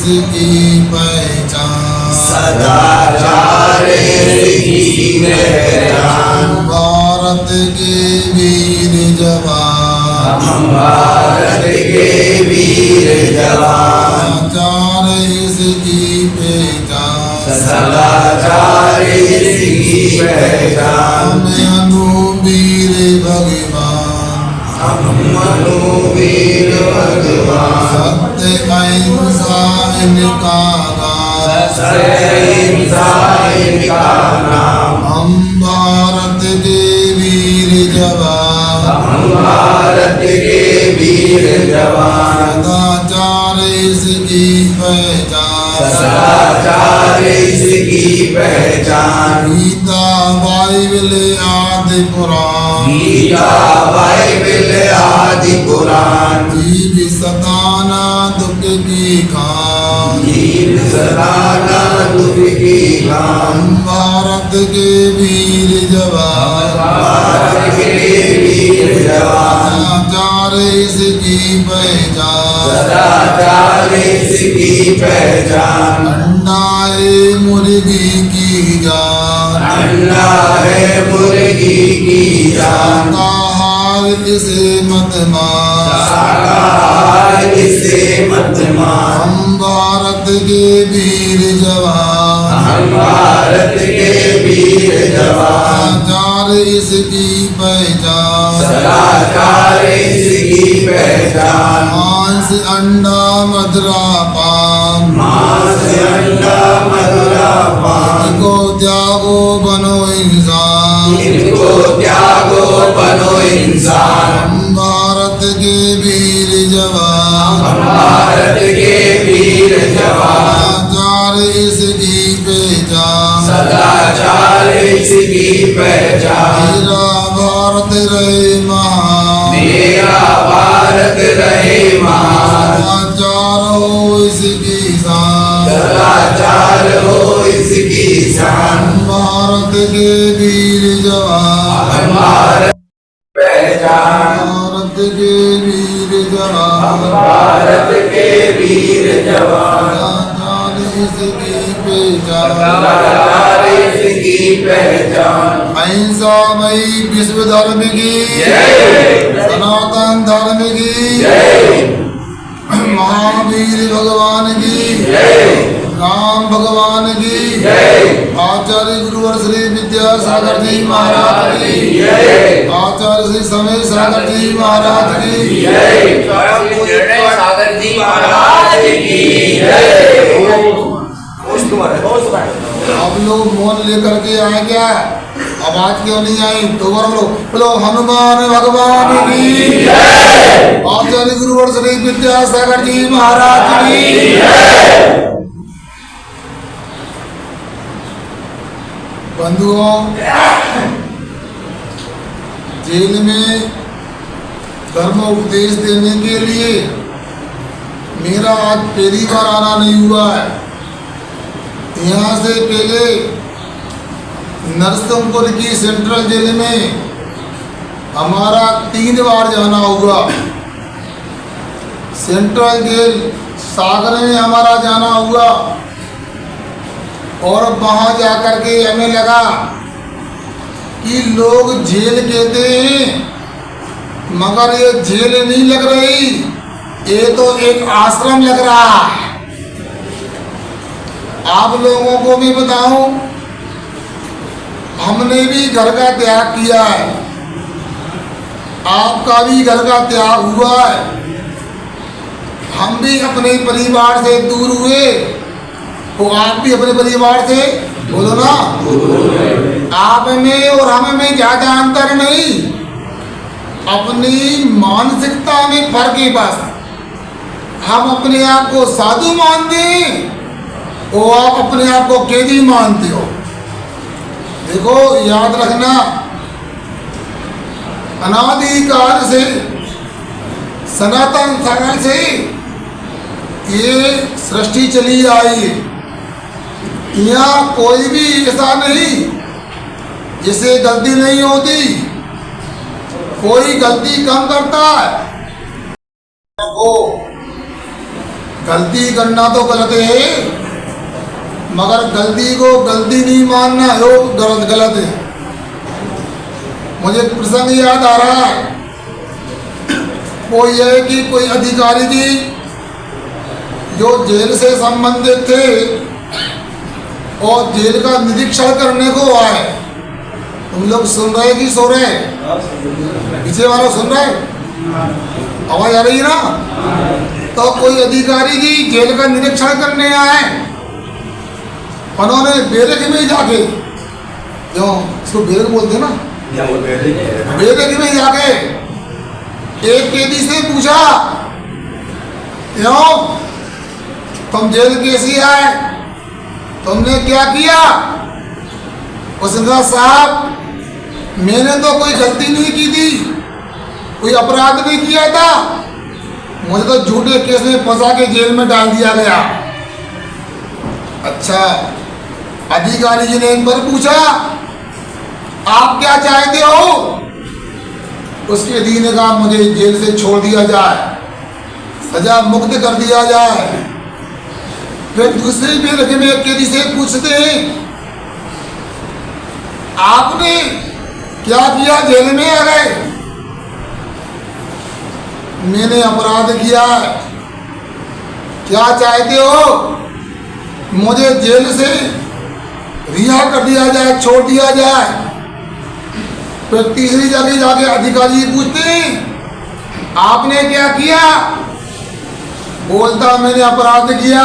इसकी पहचान, सदाचार इसकी पहचान। भारत के वीर जवान, भारत के वीर जवान। सदाचार इसकी पहचान, सदाचार इसकी पहचान। हमें अनुवीर भगवान, वीर भगवान। सत्य अहिंसा इनका नाम, अहिंसा इनका नाम। हम भारत के वीर जवान, भारत के वीर जवान। सदाचार इसकी पहचान, सदाचार इसकी पहचान। गीता बाइबल आदि पुराण, गीता बाइबल आदि पुराण। जीव सताना दुख की खान, जीव सदाना दुख की खान। भारत के वीर जवान, भारत के वीर जवान। सदाचार इसकी पहचान, सदाचार इसकी पहचान। अंडा है मुर्गी की जान, अंडा है मुर्गी की जान। शाकाहार इसे मत मान, शाकाहार इसे मत मान। हम भारत के वीर जवान, हम भारत के वीर जवान। सदाचार इसकी पहचान, सदाचार इसकी पहचान। मांस अंडा मदरा पान, मांस अंडा मधुरा पान। इनको त्यागो बनो इंसान, इनको त्यागो बनो इंसान। हम भारत के वीर जवान, हम भारत के वीर जवान। सदाचार इसकी पहचान, सदाचार इसकी पहचान। मेरा भारत रहे महान, मेरा भारत रहे महान। सदाचार हो इसकी शान, सदाचार हो इसकी शान। हम भारत के वीर जवान, हम भारत पहचान। भारत के वीर हम जवान, भारत के वीर जवान। सदाचार इसकी पहचान, सदाचार इसकी पहचान। अहिंसामयी विश्व धर्म की जय। सनातन धर्म की जय। महावीर भगवान की जय। राम भगवान की जय। आचार्य गुरुवर श्री विद्यासागर जी महाराज की जय। आचार्य श्री समीर सागर जी महाराज की जय। सागर जी महाराज की जय। आप लोग मौन लेकर के आए क्या? आवाज क्यों नहीं आई? दोबारा बोलो हनुमान भगवान की जय। आचार्य गुरुवर श्री विद्यासागर जी महाराज की जय। बंधुओं, जेल में धर्म उपदेश देने के लिए मेरा आज पहली बार आना नहीं हुआ है। यहाँ से पहले नरसिंहपुर की सेंट्रल जेल में हमारा 3 बार जाना हुआ। सेंट्रल जेल सागर में हमारा जाना हुआ और वहाँ जाकर के हमें लगा कि लोग जेल कहते हैं मगर ये जेल नहीं लग रही, ये तो एक आश्रम लग रहा है। आप लोगों को भी बताऊं, हमने भी घर का त्याग किया है, आपका भी घर का त्याग हुआ है। हम भी अपने परिवार से दूर हुए, तो आप भी अपने परिवार से बोलो ना। आप में और हम में ज्यादा अंतर नहीं, अपनी मानसिकता में फर्क है बस। हम अपने आप को साधु मानते हैं और आप अपने आप को कैदी मानते हो। देखो याद रखना, अनादिकाल से सनातन काल से ये सृष्टि चली आई है। यहाँ कोई भी ऐसा नहीं जिसे गलती नहीं होती, कोई गलती कम करता है। गलती करना तो गलत है, मगर गलती को गलती नहीं मानना वो गलत है। मुझे एक प्रसंग याद आ रहा है, वो यह है कि कोई अधिकारी जी जो जेल से संबंधित थे और जेल का निरीक्षण करने को आए। तुम लोग सुन रहे कि सो रहे? पीछे वालों सुन रहे? आवाज आ रही है ना? तो कोई अधिकारी जी जेल का निरीक्षण करने आए। उन्होंने बैरक में जाके, क्यों इसको बैरक बोलते ना, बैरक में जाके एक कैदी से पूछा, क्यों तुम जेल कैसे आए, तुमने क्या किया? उसने कहा साहब मैंने तो कोई गलती नहीं की थी, कोई अपराध नहीं किया था, मुझे तो झूठे केस में फंसा के जेल में डाल दिया गया। अच्छा, अधिकारी जी ने इन पर पूछा आप क्या चाहते हो? उसके कैदी ने कहा मुझे जेल से छोड़ दिया जाए, सजा मुक्त कर दिया जाए। फिर दूसरे बैरक में एक कैदी से पूछते हैं आपने क्या किया जेल में आ गए? मैंने अपराध किया है, क्या चाहते हो? मुझे जेल से रिहा कर दिया जाए, छोड़ दिया जाए। फिर तीसरी जगह जाके अधिकारी पूछते हैं आपने क्या किया? बोलता मैंने अपराध किया,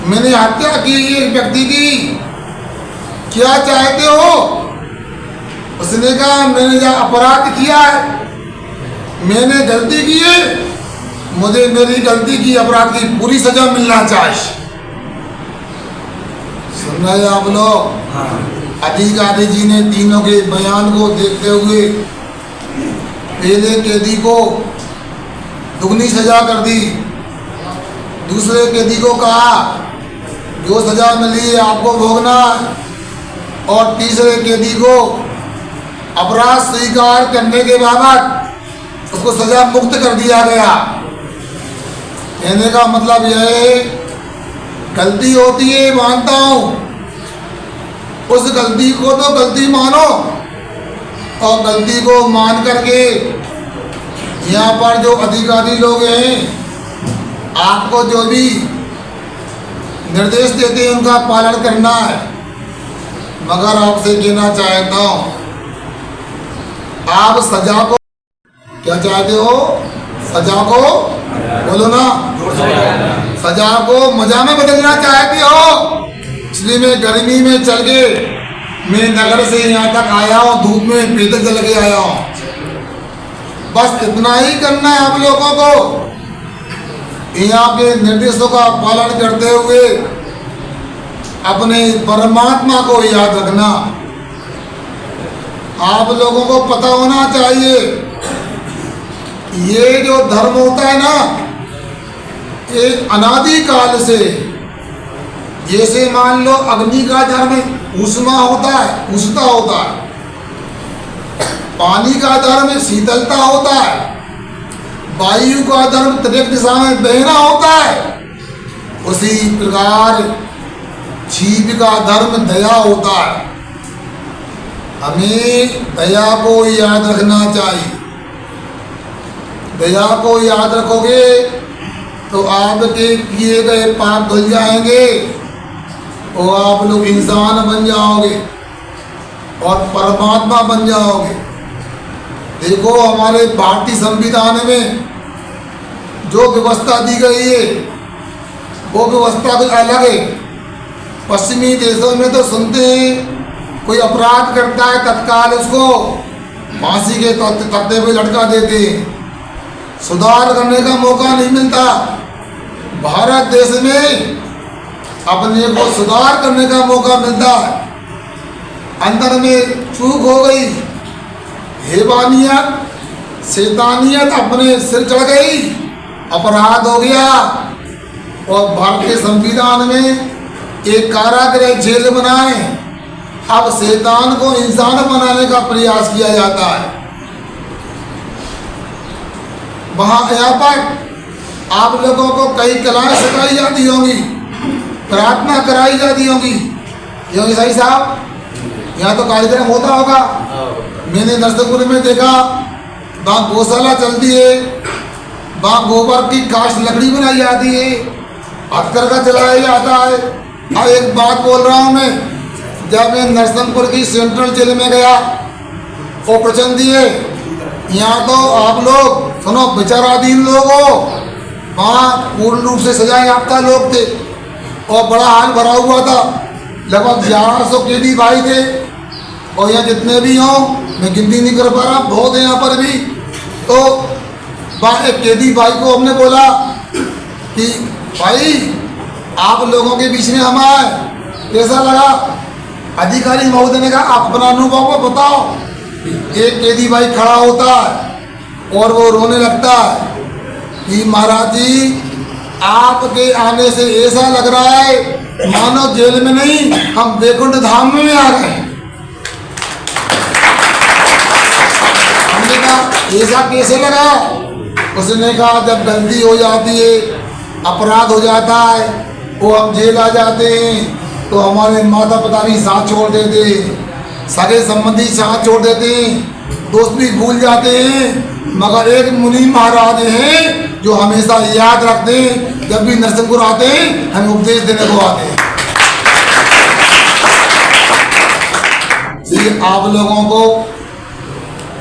मैंने हत्या की एक व्यक्ति की, क्या चाहते हो? उसने कहा मैंने जो अपराध किया है, मैंने गलती की है, मुझे मेरी गलती की अपराध की पूरी सजा मिलना चाहिए। सुन रहे आप लोग? अधिकारी जी ने तीनों के बयान को देखते हुए पहले कैदी को दुगनी सजा कर दी, दूसरे कैदी को कहा जो सजा मिली आपको भोगना, और तीसरे कैदी को अपराध स्वीकार करने के बावजूद उसको सजा मुक्त कर दिया गया। कहने का मतलब यह है गलती होती है मानता हूँ, उस गलती को तो गलती मानो, और गलती को मान करके यहाँ पर जो अधिकारी लोग हैं आपको जो भी निर्देश देते हैं उनका पालन करना है। मगर आपसे कहना चाहता हूँ आप सजा को क्या चाहते हो? सजा को बोलो ना, सजा को मजा में बदलना चाहते हो। इसलिए मैं गर्मी में चल के मैं नगर से यहाँ तक आया हूँ, धूप में पैदल चल के आया हूँ। बस इतना ही करना है आप लोगों को, यहाँ के निर्देशों का पालन करते हुए अपने परमात्मा को याद रखना। आप लोगों को पता होना चाहिए ये जो धर्म होता है ना, ये अनादि काल से, जैसे मान लो अग्नि का धर्म ऊष्मा होता है, उष्णता होता है, पानी का धर्म शीतलता होता है, वायु का धर्म त्रिक दिशा में बहना होता है, उसी प्रकार जीव का धर्म दया होता है। हमें दया को याद रखना चाहिए। दया को याद रखोगे तो आपके किए गए पाप धुल जाएंगे और आप लोग इंसान बन जाओगे और परमात्मा बन जाओगे। देखो हमारे भारतीय संविधान में जो व्यवस्था दी गई है वो व्यवस्था कुछ अलग है। पश्चिमी देशों में तो सुनते हैं कोई अपराध करता है तत्काल उसको फांसी के तख्ते पे लटका देते हैं, सुधार करने का मौका नहीं मिलता। भारत देश में अपने को सुधार करने का मौका मिलता है। अंदर में चूक हो गई, हैवानियत शैतानियत अपने सिर चढ़ गई, अपराध हो गया और भारतीय संविधान में एक कारागृह जेल बनाए। अब शैतान को इंसान बनाने का प्रयास किया जाता है। वहाँ यहाँ पर आप लोगों को कई कलाएं सिखाई जाती होंगी, प्रार्थना कराई जाती होंगी। योगी साई साहब, यहाँ तो कार्यक्रम होता होगा। मैंने नरसिंहपुर में देखा, वहाँ गौशाला चलती है, वहाँ गोबर की काष्ठ लकड़ी बनाई जाती है, हथकरघा चलाया जाता है। अब एक बात बोल रहा हूँ मैं, जब मैं नरसिंहपुर की सेंट्रल जेल में गया, वो प्रचंडी है, यहाँ तो आप लोग सुनो विचाराधीन लोग हो, वहाँ पूर्ण रूप से सजा याफ्ता लोग थे और बड़ा हाल भरा हुआ था। लगभग 1100 कैदी भाई थे और यहाँ जितने भी हों मैं गिनती नहीं कर पा रहा, बहुत है यहाँ पर भी। तो वहाँ एक कैदी भाई को हमने बोला कि भाई आप लोगों के बीच में हम आए, कैसा लगा? अधिकारी महोदय ने कहा आप अपना अनुभव को बताओ। एक कैदी भाई खड़ा होता है और वो रोने लगता है कि महाराज जी, आपके आने से ऐसा लग रहा है मानो जेल में नहीं, हम वैकुंठ धाम में आ गए। हमने कहा ऐसा कैसे लगा? उसने कहा जब गलती हो जाती है, अपराध हो जाता है, वो हम जेल आ जाते हैं तो हमारे माता पिता भी साथ छोड़ देते हैं, सगे संबंधी साथ छोड़ देते हैं, दोस्त भी भूल जाते हैं, मगर एक मुनि महाराज हैं जो हमेशा याद रखते हैं, जब भी नरसिंहपुर आते हैं हमें उपदेश देने को आते हैं। इसलिए आप लोगों को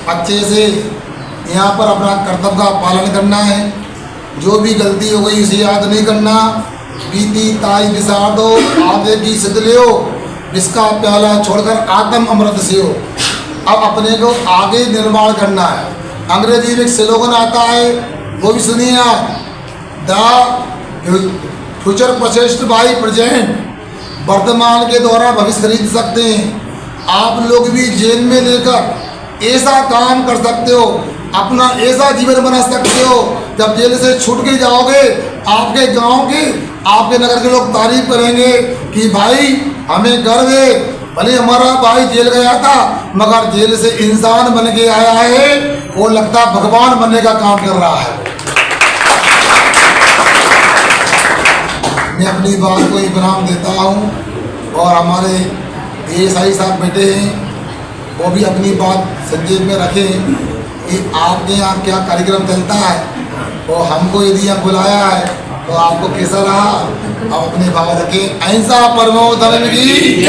अच्छे से यहाँ पर अपना कर्तव्य का पालन करना है। जो भी गलती हो गई उसे याद नहीं करना। बीती ताई बिसार दो, आगे की सिद्ध लियो, इसका प्याला छोड़कर आत्म अमृत से हो। अब अपने को आगे निर्माण करना है। अंग्रेजी में एक स्लोगन आता है, वो भी सुनिए आप, the future purchased by present. वर्तमान के द्वारा भविष्य खरीद सकते हैं। आप लोग भी जेल में लेकर ऐसा काम कर सकते हो, अपना ऐसा जीवन बना सकते हो, जब जेल से छूट के जाओगे आपके गांव के, आपके नगर के लोग तारीफ करेंगे कि भाई हमें गर्व है, भले हमारा भाई जेल गया था मगर जेल से इंसान बन के आया है, वो लगता भगवान बनने का काम कर रहा है। मैं अपनी बात को इनाम देता हूँ और हमारे एएसआई साहब बैठे हैं, वो भी अपनी बात संक्षेप में रखें कि आपके यहाँ क्या कार्यक्रम चलता है और हमको यदि यहाँ बुलाया है तो आपको कैसा रहा। आप अपने भाव रखें। अहिंसा परमो धर्म की।